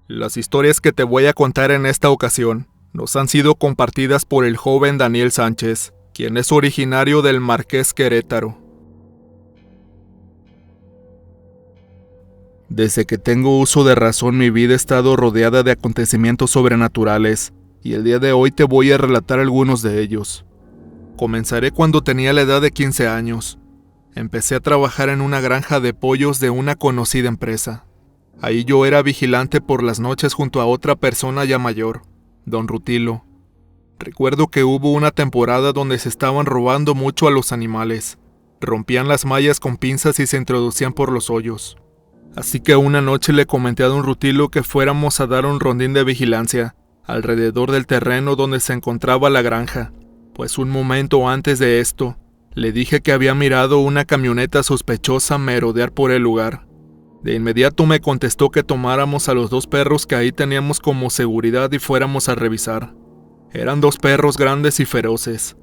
Las historias que te voy a contar en esta ocasión nos han sido compartidas por el joven Daniel Sánchez, quien es originario del Marqués Querétaro. Desde que tengo uso de razón, mi vida ha estado rodeada de acontecimientos sobrenaturales, y el día de hoy te voy a relatar algunos de ellos. Comenzaré cuando tenía la edad de 15 años. Empecé a trabajar en una granja de pollos de una conocida empresa. Ahí yo era vigilante por las noches junto a otra persona ya mayor, don Rutilo. Recuerdo que hubo una temporada donde se estaban robando mucho a los animales. Rompían las mallas con pinzas y se introducían por los hoyos. Así que una noche le comenté a don Rutilo que fuéramos a dar un rondín de vigilancia alrededor del terreno donde se encontraba la granja, pues un momento antes de esto, le dije que había mirado una camioneta sospechosa merodear por el lugar. De inmediato me contestó que tomáramos a los dos perros que ahí teníamos como seguridad y fuéramos a revisar. Eran dos perros grandes y feroces.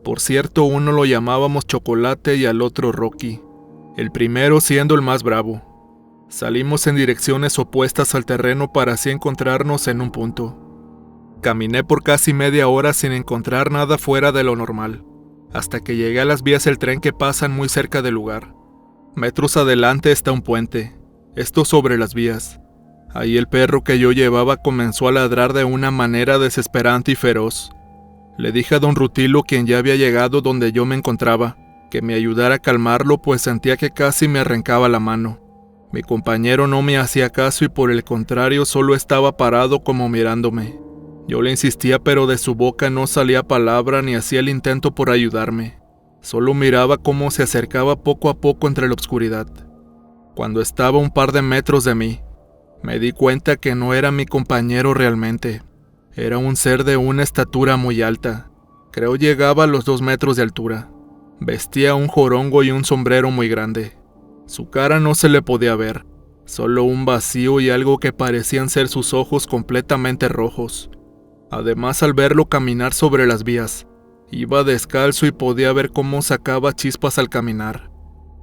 Por cierto, uno lo llamábamos Chocolate y al otro Rocky, el primero siendo el más bravo. Salimos en direcciones opuestas al terreno para así encontrarnos en un punto. Caminé por casi media hora sin encontrar nada fuera de lo normal, hasta que llegué a las vías del tren que pasan muy cerca del lugar. Metros adelante está un puente, esto sobre las vías. Ahí el perro que yo llevaba comenzó a ladrar de una manera desesperante y feroz. Le dije a don Rutilo, quien ya había llegado donde yo me encontraba, que me ayudara a calmarlo, pues sentía que casi me arrancaba la mano. Mi compañero no me hacía caso y por el contrario solo estaba parado como mirándome. Yo le insistía, pero de su boca no salía palabra ni hacía el intento por ayudarme. Solo miraba cómo se acercaba poco a poco entre la oscuridad. Cuando estaba a un par de metros de mí, me di cuenta que no era mi compañero realmente. Era un ser de una estatura muy alta. Creo llegaba a los 2 metros de altura. Vestía un jorongo y un sombrero muy grande. Su cara no se le podía ver, solo un vacío y algo que parecían ser sus ojos completamente rojos. Además, al verlo caminar sobre las vías, iba descalzo y podía ver cómo sacaba chispas al caminar.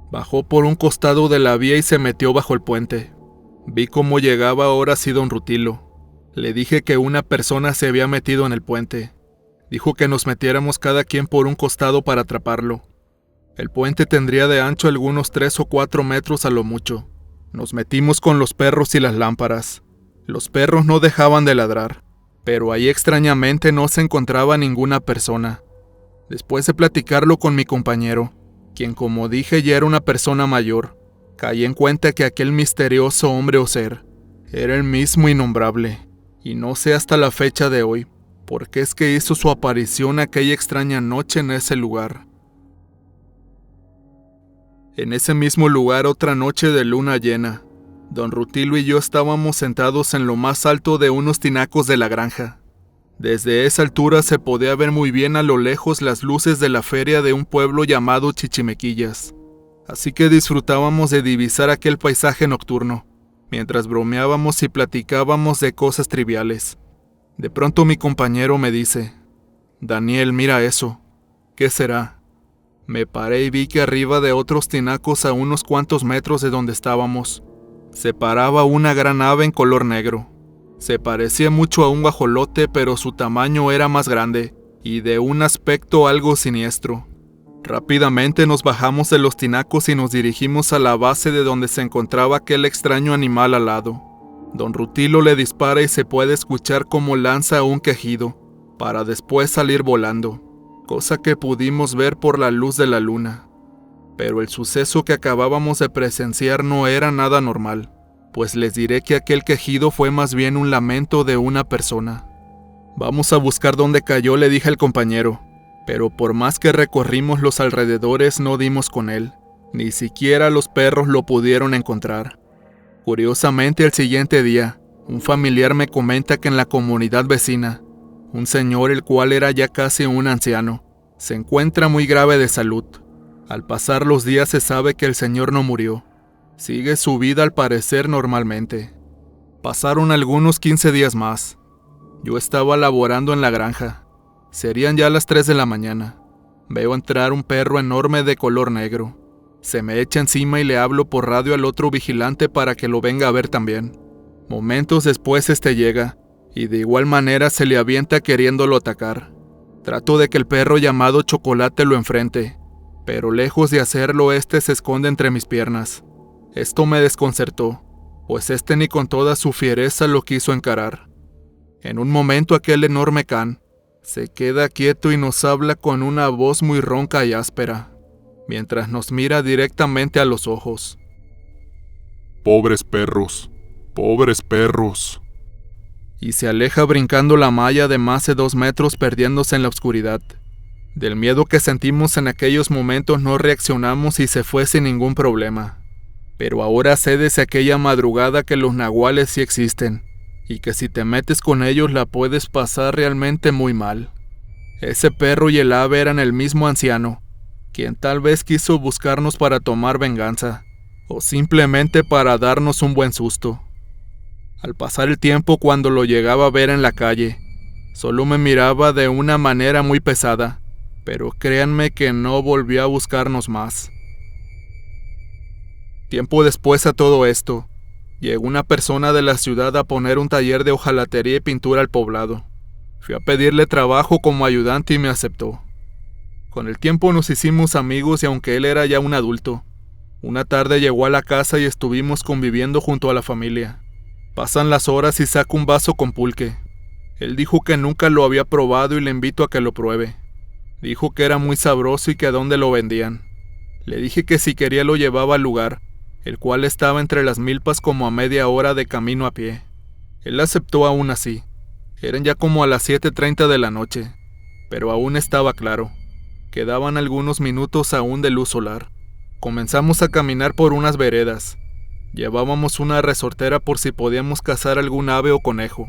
Bajó por un costado de la vía y se metió bajo el puente. Vi cómo llegaba ahora sí don Rutilo. Le dije que una persona se había metido en el puente. Dijo que nos metiéramos cada quien por un costado para atraparlo. El puente tendría de ancho algunos 3 o 4 metros a lo mucho. Nos metimos con los perros y las lámparas. Los perros no dejaban de ladrar, pero ahí extrañamente no se encontraba ninguna persona. Después de platicarlo con mi compañero, quien como dije ya era una persona mayor, caí en cuenta que aquel misterioso hombre o ser era el mismo innombrable, y no sé hasta la fecha de hoy por qué es que hizo su aparición aquella extraña noche en ese lugar. En ese mismo lugar, otra noche de luna llena, don Rutilo y yo estábamos sentados en lo más alto de unos tinacos de la granja. Desde esa altura se podía ver muy bien a lo lejos las luces de la feria de un pueblo llamado Chichimequillas. Así que disfrutábamos de divisar aquel paisaje nocturno, mientras bromeábamos y platicábamos de cosas triviales. De pronto mi compañero me dice: «Daniel, mira eso. ¿Qué será?». Me paré y vi que arriba de otros tinacos a unos cuantos metros de donde estábamos, se paraba una gran ave en color negro. Se parecía mucho a un guajolote, pero su tamaño era más grande y de un aspecto algo siniestro. Rápidamente nos bajamos de los tinacos y nos dirigimos a la base de donde se encontraba aquel extraño animal al lado. Don Rutilo le dispara y se puede escuchar cómo lanza un quejido, para después salir volando, cosa que pudimos ver por la luz de la luna. Pero el suceso que acabábamos de presenciar no era nada normal, pues les diré que aquel quejido fue más bien un lamento de una persona. «Vamos a buscar dónde cayó», le dije al compañero, pero por más que recorrimos los alrededores no dimos con él, ni siquiera los perros lo pudieron encontrar. Curiosamente, el siguiente día, un familiar me comenta que en la comunidad vecina, un señor, el cual era ya casi un anciano, se encuentra muy grave de salud. Al pasar los días se sabe que el señor no murió. Sigue su vida al parecer normalmente. Pasaron algunos 15 días más. Yo estaba laborando en la granja. Serían ya las 3 de la mañana. Veo entrar un perro enorme de color negro. Se me echa encima y le hablo por radio al otro vigilante para que lo venga a ver también. Momentos después llega, y de igual manera se le avienta queriéndolo atacar. Trato de que el perro llamado Chocolate lo enfrente, pero lejos de hacerlo se esconde entre mis piernas. Esto me desconcertó, pues ni con toda su fiereza lo quiso encarar. En un momento aquel enorme can se queda quieto y nos habla con una voz muy ronca y áspera, mientras nos mira directamente a los ojos. Pobres perros, pobres perros. Y se aleja brincando la malla de más de 2 metros, perdiéndose en la oscuridad. Del miedo que sentimos en aquellos momentos no reaccionamos y se fue sin ningún problema. Pero ahora sé desde aquella madrugada que los nahuales sí existen, y que si te metes con ellos la puedes pasar realmente muy mal. Ese perro y el ave eran el mismo anciano, quien tal vez quiso buscarnos para tomar venganza, o simplemente para darnos un buen susto. Al pasar el tiempo, cuando lo llegaba a ver en la calle, solo me miraba de una manera muy pesada, pero créanme que no volvió a buscarnos más. Tiempo después a todo esto, llegó una persona de la ciudad a poner un taller de hojalatería y pintura al poblado. Fui a pedirle trabajo como ayudante y me aceptó. Con el tiempo nos hicimos amigos y aunque él era ya un adulto, una tarde llegó a la casa y estuvimos conviviendo junto a la familia. Pasan las horas y saco un vaso con pulque. Él dijo que nunca lo había probado y le invito a que lo pruebe. Dijo que era muy sabroso y que a dónde lo vendían. Le dije que si quería lo llevaba al lugar, el cual estaba entre las milpas como a media hora de camino a pie. Él aceptó aún así. Eran ya como a las 7:30 de la noche, pero aún estaba claro. Quedaban algunos minutos aún de luz solar. Comenzamos a caminar por unas veredas. Llevábamos una resortera por si podíamos cazar algún ave o conejo.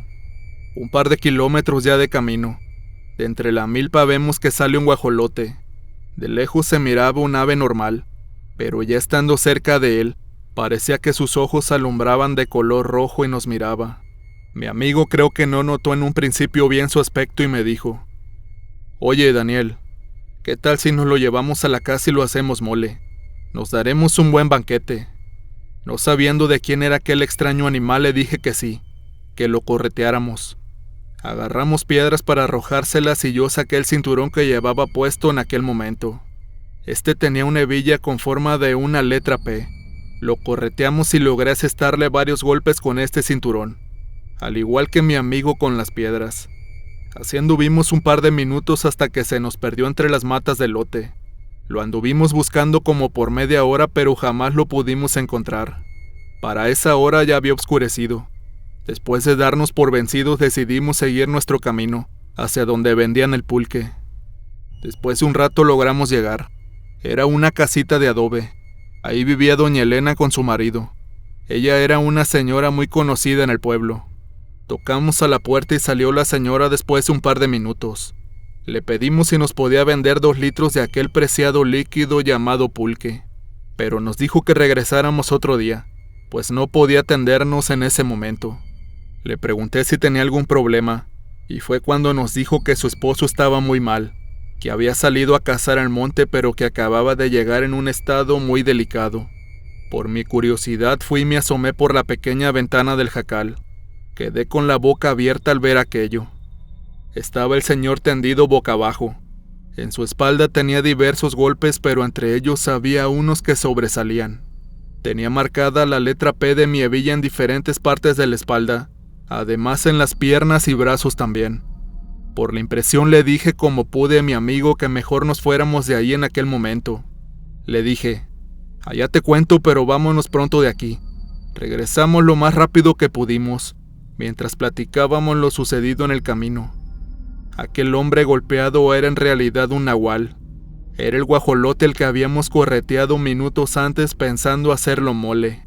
Un par de kilómetros ya de camino. De entre la milpa vemos que sale un guajolote. De lejos se miraba un ave normal, pero ya estando cerca de él, parecía que sus ojos alumbraban de color rojo y nos miraba. Mi amigo creo que no notó en un principio bien su aspecto y me dijo: «Oye, Daniel, ¿qué tal si nos lo llevamos a la casa y lo hacemos mole? Nos daremos un buen banquete». No sabiendo de quién era aquel extraño animal, le dije que sí, que lo correteáramos. Agarramos piedras para arrojárselas y yo saqué el cinturón que llevaba puesto en aquel momento. Tenía una hebilla con forma de una letra P. Lo correteamos y logré asestarle varios golpes con este cinturón, al igual que mi amigo con las piedras. Así anduvimos un par de minutos hasta que se nos perdió entre las matas del lote. Lo anduvimos buscando como por media hora, pero jamás lo pudimos encontrar. Para esa hora ya había oscurecido. Después de darnos por vencidos, decidimos seguir nuestro camino, hacia donde vendían el pulque. Después de un rato logramos llegar. Era una casita de adobe. Ahí vivía doña Elena con su marido. Ella era una señora muy conocida en el pueblo. Tocamos a la puerta y salió la señora después de un par de minutos. Le pedimos si nos podía vender 2 litros de aquel preciado líquido llamado pulque, pero nos dijo que regresáramos otro día, pues no podía atendernos en ese momento. Le pregunté si tenía algún problema, y fue cuando nos dijo que su esposo estaba muy mal, que había salido a cazar al monte pero que acababa de llegar en un estado muy delicado. Por mi curiosidad fui y me asomé por la pequeña ventana del jacal. Quedé con la boca abierta al ver aquello. Estaba el señor tendido boca abajo. En su espalda tenía diversos golpes, pero entre ellos había unos que sobresalían. Tenía marcada la letra P de mi hebilla en diferentes partes de la espalda, además en las piernas y brazos también. Por la impresión le dije como pude a mi amigo que mejor nos fuéramos de ahí en aquel momento. Le dije: «Allá te cuento, pero vámonos pronto de aquí». Regresamos lo más rápido que pudimos, mientras platicábamos lo sucedido en el camino. Aquel hombre golpeado era en realidad un nahual. Era el guajolote el que habíamos correteado minutos antes pensando hacerlo mole.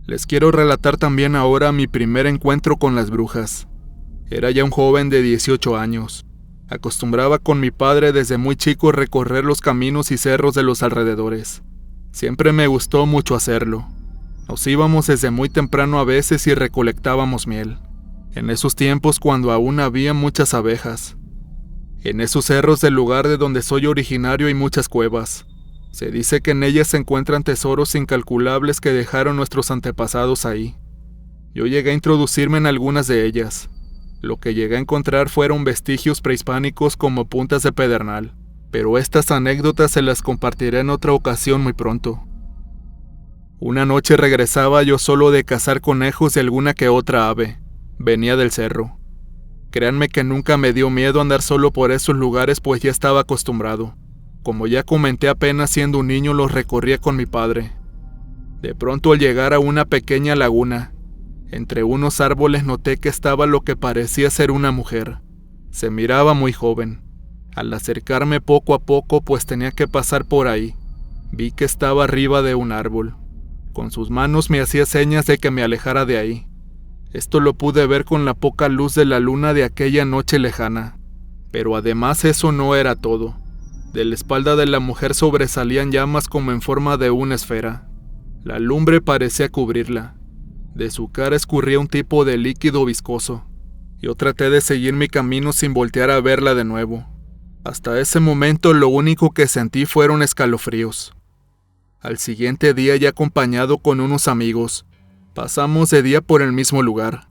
Les quiero relatar también ahora mi primer encuentro con las brujas. Era ya un joven de 18 años. Acostumbraba con mi padre desde muy chico recorrer los caminos y cerros de los alrededores. Siempre me gustó mucho hacerlo. Nos íbamos desde muy temprano a veces y recolectábamos miel. En esos tiempos cuando aún había muchas abejas. En esos cerros del lugar de donde soy originario hay muchas cuevas. Se dice que en ellas se encuentran tesoros incalculables que dejaron nuestros antepasados ahí. Yo llegué a introducirme en algunas de ellas. Lo que llegué a encontrar fueron vestigios prehispánicos como puntas de pedernal, pero estas anécdotas se las compartiré en otra ocasión muy pronto. Una noche regresaba yo solo de cazar conejos y alguna que otra ave. Venía del cerro. Créanme que nunca me dio miedo andar solo por esos lugares, pues ya estaba acostumbrado. Como ya comenté, apenas siendo un niño los recorría con mi padre. De pronto, al llegar a una pequeña laguna, entre unos árboles noté que estaba lo que parecía ser una mujer. Se miraba muy joven. Al acercarme poco a poco, pues tenía que pasar por ahí, vi que estaba arriba de un árbol. Con sus manos me hacía señas de que me alejara de ahí. Esto lo pude ver con la poca luz de la luna de aquella noche lejana. Pero además eso no era todo. De la espalda de la mujer sobresalían llamas como en forma de una esfera. La lumbre parecía cubrirla. De su cara escurría un tipo de líquido viscoso. Yo traté de seguir mi camino sin voltear a verla de nuevo. Hasta ese momento lo único que sentí fueron escalofríos. Al siguiente día, ya acompañado con unos amigos, pasamos de día por el mismo lugar.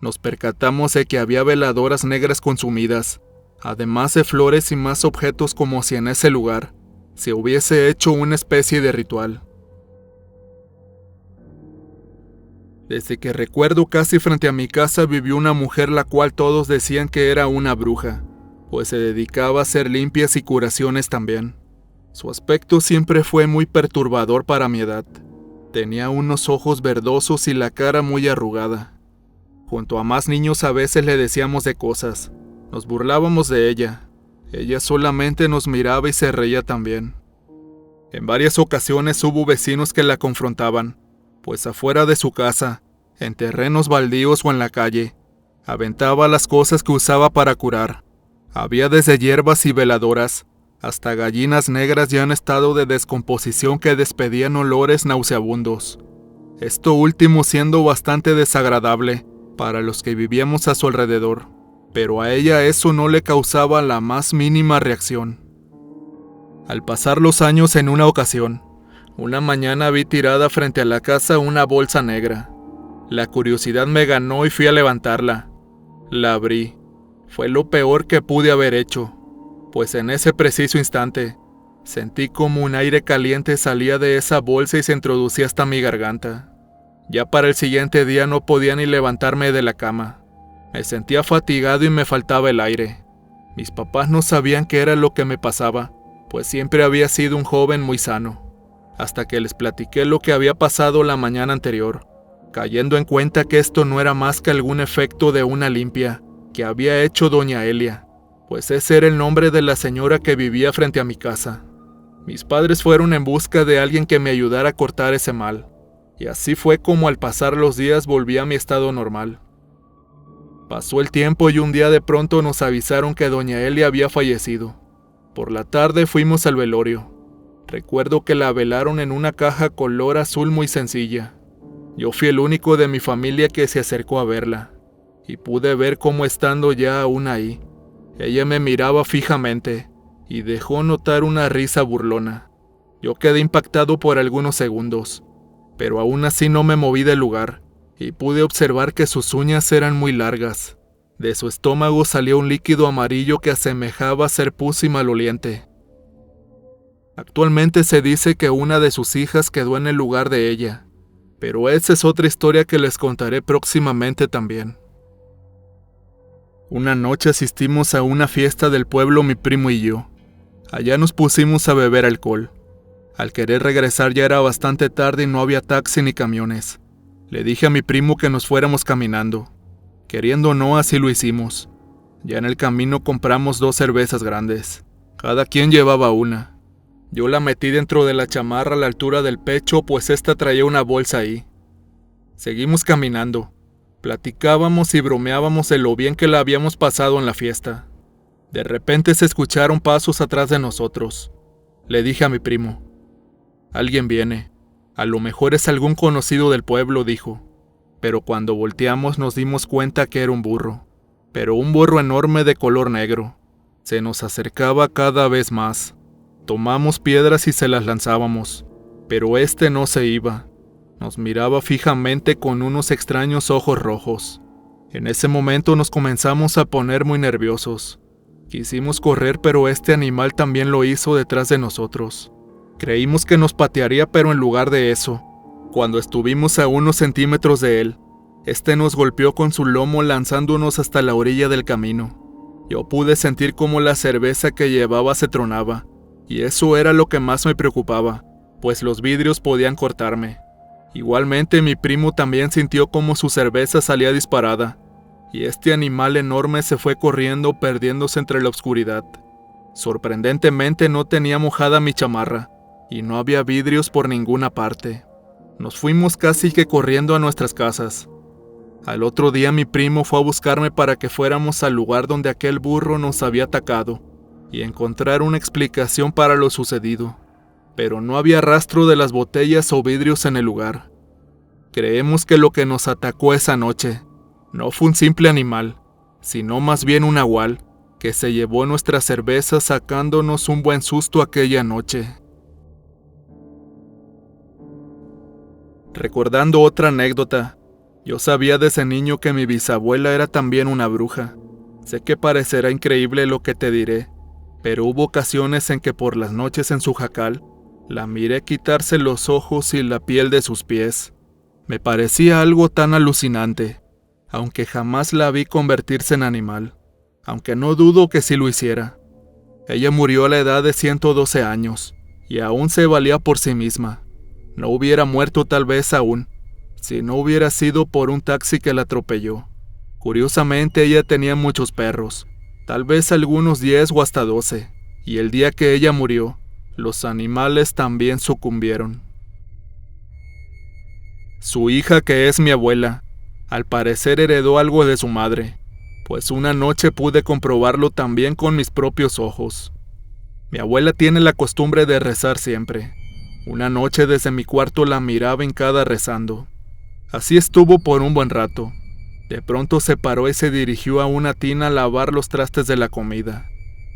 Nos percatamos de que había veladoras negras consumidas, además de flores y más objetos, como si en ese lugar se hubiese hecho una especie de ritual. Desde que recuerdo, casi frente a mi casa vivió una mujer la cual todos decían que era una bruja, pues se dedicaba a hacer limpias y curaciones también. Su aspecto siempre fue muy perturbador para mi edad. Tenía unos ojos verdosos y la cara muy arrugada. Junto a más niños a veces le decíamos de cosas. Nos burlábamos de ella. Ella solamente nos miraba y se reía también. En varias ocasiones hubo vecinos que la confrontaban, pues afuera de su casa, en terrenos baldíos o en la calle, aventaba las cosas que usaba para curar. Había desde hierbas y veladoras, hasta gallinas negras ya en estado de descomposición que despedían olores nauseabundos. Esto último siendo bastante desagradable para los que vivíamos a su alrededor, pero a ella eso no le causaba la más mínima reacción. Al pasar los años, en una ocasión, una mañana vi tirada frente a la casa una bolsa negra. La curiosidad me ganó y fui a levantarla. La abrí. Fue lo peor que pude haber hecho, pues en ese preciso instante sentí como un aire caliente salía de esa bolsa y se introducía hasta mi garganta. Ya para el siguiente día no podía ni levantarme de la cama. Me sentía fatigado y me faltaba el aire. Mis papás no sabían qué era lo que me pasaba, pues siempre había sido un joven muy sano. Hasta que les platiqué lo que había pasado la mañana anterior, cayendo en cuenta que esto no era más que algún efecto de una limpia que había hecho doña Elia, pues ese era el nombre de la señora que vivía frente a mi casa. Mis padres fueron en busca de alguien que me ayudara a cortar ese mal, y así fue como al pasar los días volví a mi estado normal. Pasó el tiempo y un día de pronto nos avisaron que doña Elia había fallecido. Por la tarde fuimos al velorio. Recuerdo que la velaron en una caja color azul muy sencilla. Yo fui el único de mi familia que se acercó a verla, y pude ver cómo, estando ya aún ahí, ella me miraba fijamente y dejó notar una risa burlona. Yo quedé impactado por algunos segundos, pero aún así no me moví del lugar, y pude observar que sus uñas eran muy largas. De su estómago salía un líquido amarillo que asemejaba ser pus y maloliente. Actualmente se dice que una de sus hijas quedó en el lugar de ella, pero esa es otra historia que les contaré próximamente también. Una noche asistimos a una fiesta del pueblo mi primo y yo. Allá nos pusimos a beber alcohol. Al querer regresar ya era bastante tarde y no había taxi ni camiones. Le dije a mi primo que nos fuéramos caminando. Queriendo o no, así lo hicimos. Ya en el camino compramos 2 cervezas grandes. Cada quien llevaba una. Yo la metí dentro de la chamarra a la altura del pecho, pues esta traía una bolsa ahí. Seguimos caminando. Platicábamos y bromeábamos de lo bien que la habíamos pasado en la fiesta. De repente se escucharon pasos atrás de nosotros. Le dije a mi primo: «Alguien viene. A lo mejor es algún conocido del pueblo», dijo. Pero cuando volteamos nos dimos cuenta que era un burro. Pero un burro enorme de color negro. Se nos acercaba cada vez más. Tomamos piedras y se las lanzábamos, pero este no se iba. Nos miraba fijamente con unos extraños ojos rojos. En ese momento nos comenzamos a poner muy nerviosos. Quisimos correr, pero este animal también lo hizo detrás de nosotros. Creímos que nos patearía, pero en lugar de eso, cuando estuvimos a unos centímetros de él, este nos golpeó con su lomo lanzándonos hasta la orilla del camino. Yo pude sentir cómo la cerveza que llevaba se tronaba, y eso era lo que más me preocupaba, pues los vidrios podían cortarme. Igualmente mi primo también sintió cómo su cerveza salía disparada, y este animal enorme se fue corriendo perdiéndose entre la oscuridad. Sorprendentemente no tenía mojada mi chamarra, y no había vidrios por ninguna parte. Nos fuimos casi que corriendo a nuestras casas. Al otro día mi primo fue a buscarme para que fuéramos al lugar donde aquel burro nos había atacado, y encontrar una explicación para lo sucedido, pero no había rastro de las botellas o vidrios en el lugar. Creemos que lo que nos atacó esa noche no fue un simple animal, sino más bien un nahual, que se llevó nuestra cerveza sacándonos un buen susto aquella noche. Recordando otra anécdota, yo sabía desde niño que mi bisabuela era también una bruja. Sé que parecerá increíble lo que te diré, pero hubo ocasiones en que por las noches en su jacal, la miré quitarse los ojos y la piel de sus pies. Me parecía algo tan alucinante, aunque jamás la vi convertirse en animal, aunque no dudo que sí lo hiciera. Ella murió a la edad de 112 años, y aún se valía por sí misma. No hubiera muerto tal vez aún, si no hubiera sido por un taxi que la atropelló. Curiosamente ella tenía muchos perros, tal vez algunos 10 o hasta 12, y el día que ella murió, los animales también sucumbieron. Su hija, que es mi abuela, al parecer heredó algo de su madre, pues una noche pude comprobarlo también con mis propios ojos. Mi abuela tiene la costumbre de rezar siempre. Una noche desde mi cuarto la miraba hincada rezando. Así estuvo por un buen rato. De pronto se paró y se dirigió a una tina a lavar los trastes de la comida.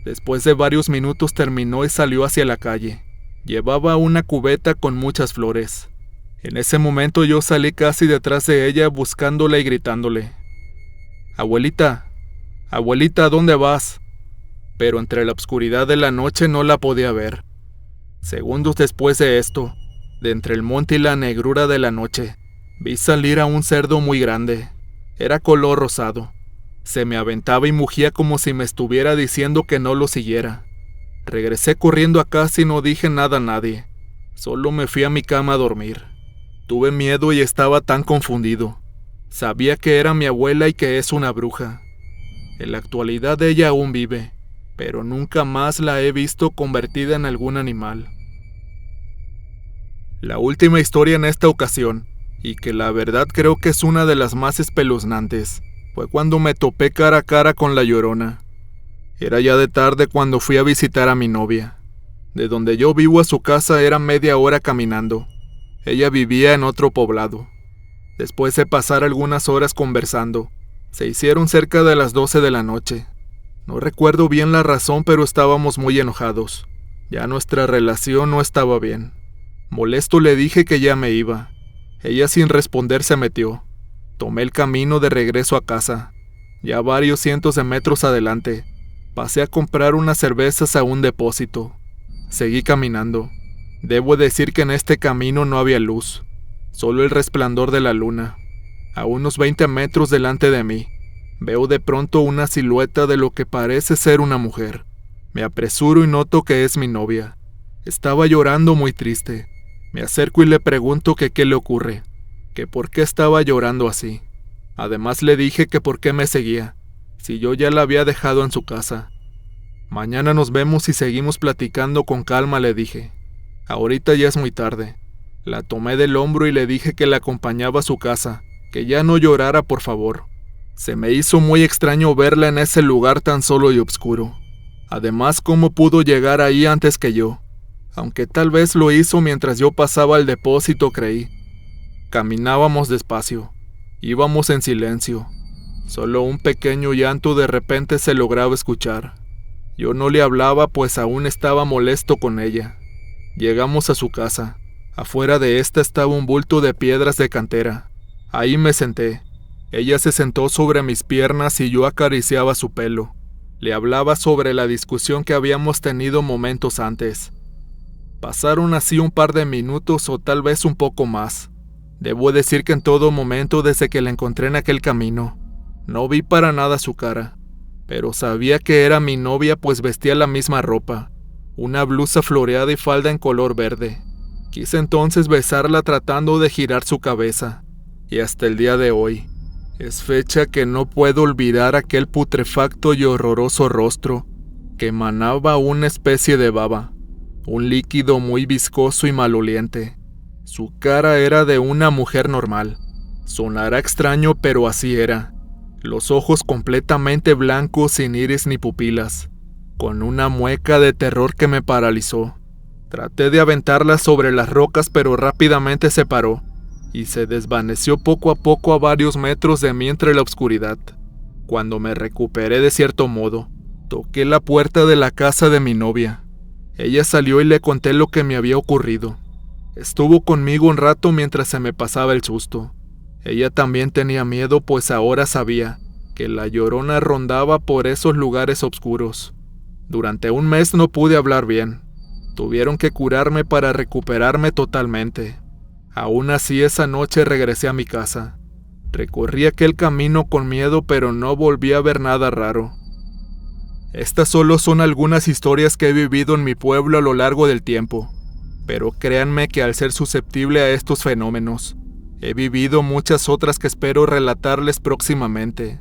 Después de varios minutos terminó y salió hacia la calle. Llevaba una cubeta con muchas flores. En ese momento yo salí casi detrás de ella buscándola y gritándole: «Abuelita, abuelita, ¿dónde vas?». Pero entre la oscuridad de la noche no la podía ver. Segundos después de esto, de entre el monte y la negrura de la noche, vi salir a un cerdo muy grande. Era color rosado. Se me aventaba y mugía como si me estuviera diciendo que no lo siguiera. Regresé corriendo a casa y no dije nada a nadie. Solo me fui a mi cama a dormir. Tuve miedo y estaba tan confundido. Sabía que era mi abuela y que es una bruja. En la actualidad ella aún vive, pero nunca más la he visto convertida en algún animal. La última historia en esta ocasión, y que la verdad creo que es una de las más espeluznantes, fue cuando me topé cara a cara con la Llorona. Era ya de tarde cuando fui a visitar a mi novia. De donde yo vivo a su casa era media hora caminando. Ella vivía en otro poblado. Después de pasar algunas horas conversando, se hicieron cerca de las 12 de la noche. No recuerdo bien la razón, pero estábamos muy enojados. Ya nuestra relación no estaba bien. Molesto le dije que ya me iba. Ella sin responder se metió. Tomé el camino de regreso a casa. Ya varios cientos de metros adelante, pasé a comprar unas cervezas a un depósito. Seguí caminando. Debo decir que en este camino no había luz, solo el resplandor de la luna. A unos 20 metros delante de mí, veo de pronto una silueta de lo que parece ser una mujer. Me apresuro y noto que es mi novia. Estaba llorando muy triste. Me acerco y le pregunto que qué le ocurre, que por qué estaba llorando así. Además le dije que por qué me seguía, si yo ya la había dejado en su casa. Mañana nos vemos y seguimos platicando con calma, le dije. Ahorita ya es muy tarde. La tomé del hombro y le dije que la acompañaba a su casa, que ya no llorara, por favor. Se me hizo muy extraño verla en ese lugar tan solo y oscuro. Además, ¿cómo pudo llegar ahí antes que yo? Aunque tal vez lo hizo mientras yo pasaba al depósito, creí. Caminábamos despacio. Íbamos en silencio. Solo un pequeño llanto de repente se lograba escuchar. Yo no le hablaba pues aún estaba molesto con ella. Llegamos a su casa. Afuera de esta estaba un bulto de piedras de cantera. Ahí me senté. Ella se sentó sobre mis piernas y yo acariciaba su pelo. Le hablaba sobre la discusión que habíamos tenido momentos antes. Pasaron así un par de minutos o tal vez un poco más. Debo decir que en todo momento desde que la encontré en aquel camino, no vi para nada su cara, pero sabía que era mi novia pues vestía la misma ropa, una blusa floreada y falda en color verde. Quise entonces besarla tratando de girar su cabeza, y hasta el día de hoy, es fecha que no puedo olvidar aquel putrefacto y horroroso rostro que emanaba una especie de baba, un líquido muy viscoso y maloliente. Su cara era de una mujer normal. Sonará extraño, pero así era. Los ojos completamente blancos sin iris ni pupilas, con una mueca de terror que me paralizó. Traté de aventarla sobre las rocas, pero rápidamente se paró y se desvaneció poco a poco a varios metros de mí entre la oscuridad. Cuando me recuperé de cierto modo, toqué la puerta de la casa de mi novia. Ella salió y le conté lo que me había ocurrido. Estuvo conmigo un rato mientras se me pasaba el susto. Ella también tenía miedo, pues ahora sabía que la Llorona rondaba por esos lugares oscuros. Durante un mes no pude hablar bien. Tuvieron que curarme para recuperarme totalmente. Aún así, esa noche regresé a mi casa. Recorrí aquel camino con miedo, pero no volví a ver nada raro. Estas solo son algunas historias que he vivido en mi pueblo a lo largo del tiempo. Pero créanme que al ser susceptible a estos fenómenos, he vivido muchas otras que espero relatarles próximamente.